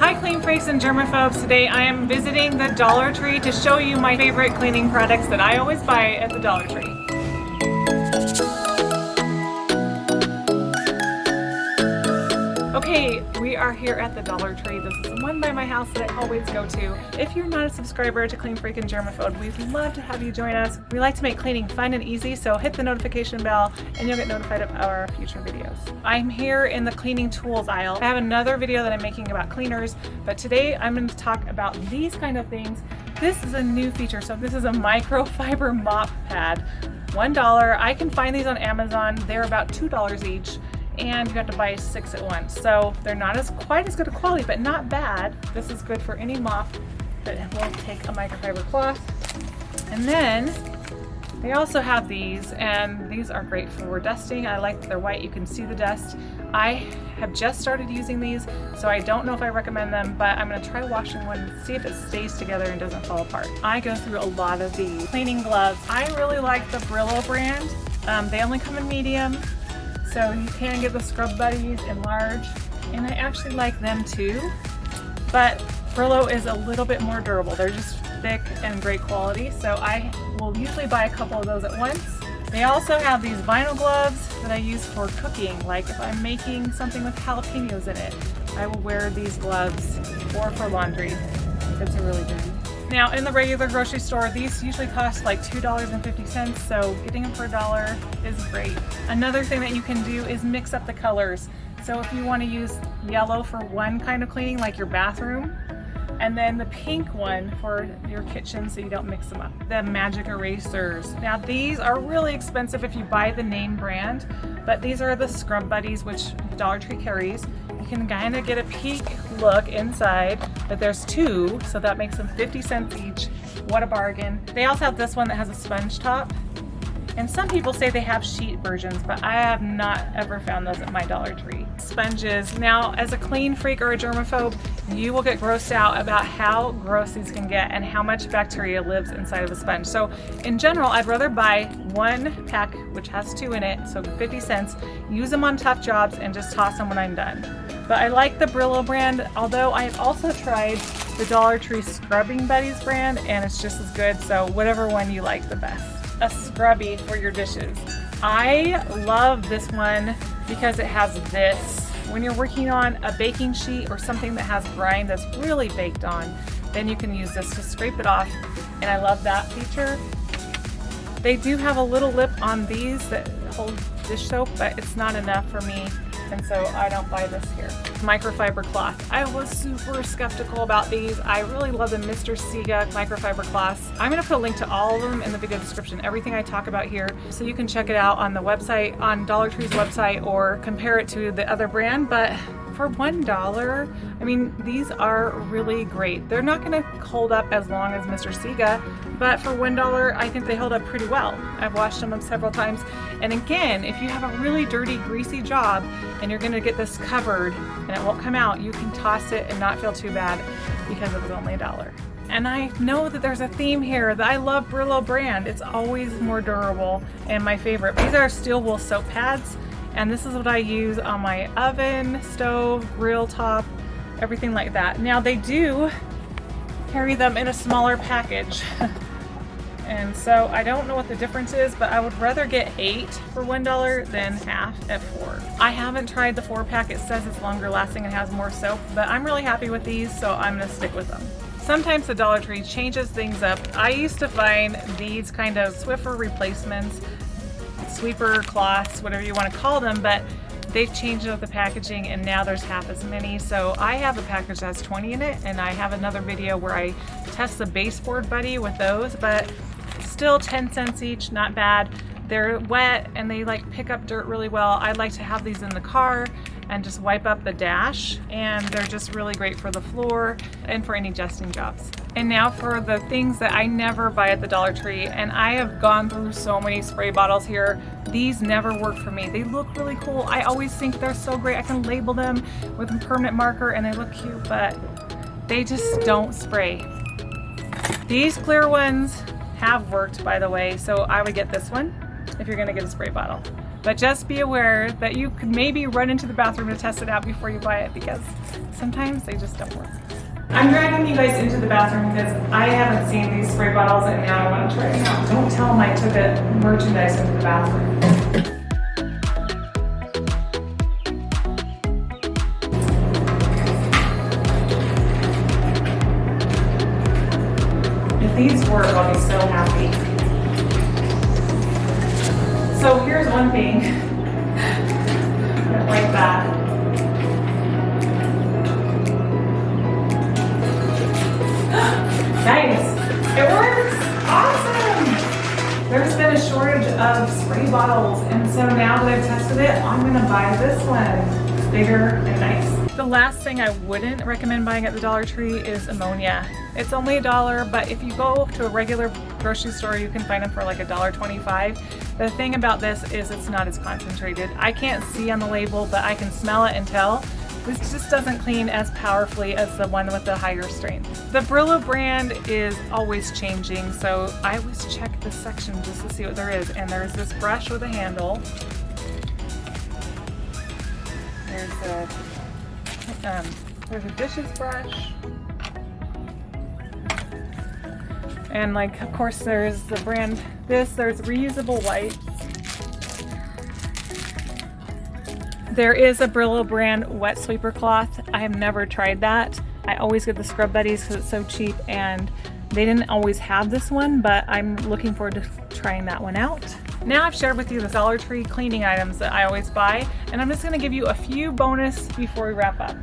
Hi clean freaks and germaphobes. Today I am visiting the Dollar Tree to show you my favorite cleaning products that I always buy at the Dollar Tree. Okay, we are here at the Dollar Tree. This is the one by my house that I always go to. If you're not a subscriber to Clean Freak and Germaphobe, we'd love to have you join us. We like to make cleaning fun and easy, so hit the notification bell and you'll get notified of our future videos. I'm here in the cleaning tools aisle. I have another video that I'm making about cleaners, but today I'm going to talk about these kind of things. This is a new feature. So this is a microfiber mop pad. $1. I can find these on Amazon. They're about $2 each. And you have to buy 6 at once. So they're not quite as good a quality, but not bad. This is good for any mop that will take a microfiber cloth. And then they also have these, and these are great for dusting. I like that they're white, you can see the dust. I have just started using these, so I don't know if I recommend them, but I'm gonna try washing one and see if it stays together and doesn't fall apart. I go through a lot of these. Cleaning gloves. I really like the Brillo brand. They only come in medium. So you can get the Scrub Buddies in large, and I actually like them too, but Brillo is a little bit more durable. They're just thick and great quality, so I will usually buy a couple of those at once. They also have these vinyl gloves that I use for cooking, like if I'm making something with jalapenos in it, I will wear these gloves, or for laundry if it's really dirty. Now in the regular grocery store, these usually cost like $2.50, so getting them for $1 is great. Another thing that you can do is mix up the colors. So if you want to use yellow for one kind of cleaning, like your bathroom, and then the pink one for your kitchen so you don't mix them up. The magic erasers. Now these are really expensive if you buy the name brand, but these are the Scrub Buddies, which Dollar Tree carries. You can kind of get a peek look inside, but there's 2, so that makes them 50 cents each. What a bargain. They also have this one that has a sponge top. And some people say they have sheet versions, but I have not ever found those at my Dollar Tree. Sponges. Now, as a clean freak or a germaphobe, you will get grossed out about how gross these can get and how much bacteria lives inside of a sponge. So in general, I'd rather buy one pack, which has 2 in it, so 50 cents, use them on tough jobs and just toss them when I'm done. But I like the Brillo brand, although I've also tried the Dollar Tree Scrubbing Buddies brand, and it's just as good, so whatever one you like the best. A Scrubbie for your dishes. I love this one because it has this. When you're working on a baking sheet or something that has brine that's really baked on, then you can use this to scrape it off, and I love that feature. They do have a little lip on these that hold dish soap, but it's not enough for me, and so I don't buy this here. Microfiber cloth. I was super skeptical about these. I really love the Mr. Sega microfiber cloths. I'm gonna put a link to all of them in the video description, everything I talk about here, so you can check it out on the website, on Dollar Tree's website, or compare it to the other brand. But for $1, I mean, these are really great. They're not gonna hold up as long as Mr. Sega, but for $1, I think they hold up pretty well. I've washed them several times. And again, if you have a really dirty, greasy job and you're gonna get this covered and it won't come out, you can toss it and not feel too bad because it was only $1. And I know that there's a theme here that I love Brillo brand. It's always more durable and my favorite. These are steel wool soap pads, and this is what I use on my oven, stove, grill top, everything like that. Now they do carry them in a smaller package. And so I don't know what the difference is, but I would rather get 8 for $1 than half at 4. I haven't tried the 4-pack. It says it's longer lasting and has more soap, but I'm really happy with these, so I'm gonna stick with them. Sometimes the Dollar Tree changes things up. I used to find these kind of Swiffer replacements, sweeper cloths, whatever you want to call them, but they've changed up the packaging and now there's half as many. So I have a package that has 20 in it, and I have another video where I test the baseboard buddy with those, but still 10 cents each, not bad. They're wet and they like pick up dirt really well. I like to have these in the car and just wipe up the dash, and they're just really great for the floor and for any dusting jobs. And now for the things that I never buy at the Dollar Tree, and I have gone through so many spray bottles here. These never work for me. They look really cool. I always think they're so great. I can label them with a permanent marker and they look cute, but they just don't spray. These clear ones have worked, by the way, so I would get this one if you're gonna get a spray bottle. But just be aware that you could maybe run into the bathroom to test it out before you buy it, because sometimes they just don't work. I'm dragging you guys into the bathroom because I haven't seen these spray bottles and now I want to try it out. Don't tell them I took a merchandise into the bathroom. If these work, I'll be so happy. So here's one thing, like that. Nice, it works, awesome. There's been a shortage of spray bottles, and so now that I've tested it, I'm gonna buy this one. It's bigger and nice. The last thing I wouldn't recommend buying at the Dollar Tree is ammonia. It's only $1, but if you go to a regular grocery store, you can find them for like $1.25. The thing about this is it's not as concentrated. I can't see on the label, but I can smell it and tell. This just doesn't clean as powerfully as the one with the higher strength. The Brillo brand is always changing, so I always check this section just to see what there is. And there's this brush with a handle. There's a dishes brush. And like, of course, there's the brand, there's reusable wipes. There is a Brillo brand wet sweeper cloth. I have never tried that. I always get the Scrub Buddies because it's so cheap, and they didn't always have this one, but I'm looking forward to trying that one out. Now I've shared with you the Dollar Tree cleaning items that I always buy, and I'm just gonna give you a few bonus before we wrap up.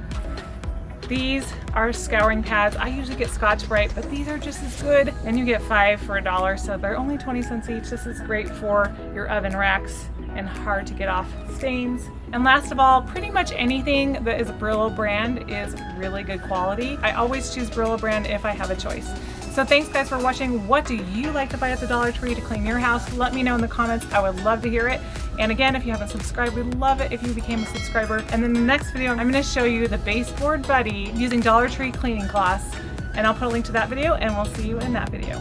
These are scouring pads. I usually get Scotch-Brite, but these are just as good, and you get 5 for $1, so they're only 20 cents each. This is great for your oven racks and hard to get off stains. And last of all, pretty much anything that is a Brillo brand is really good quality. I always choose Brillo brand if I have a choice. So thanks guys for watching. What do you like to buy at the Dollar Tree to clean your house? Let me know in the comments. I would love to hear it. And again, if you haven't subscribed, we'd love it if you became a subscriber. And then the next video, I'm gonna show you the baseboard buddy using Dollar Tree cleaning cloths. And I'll put a link to that video, and we'll see you in that video.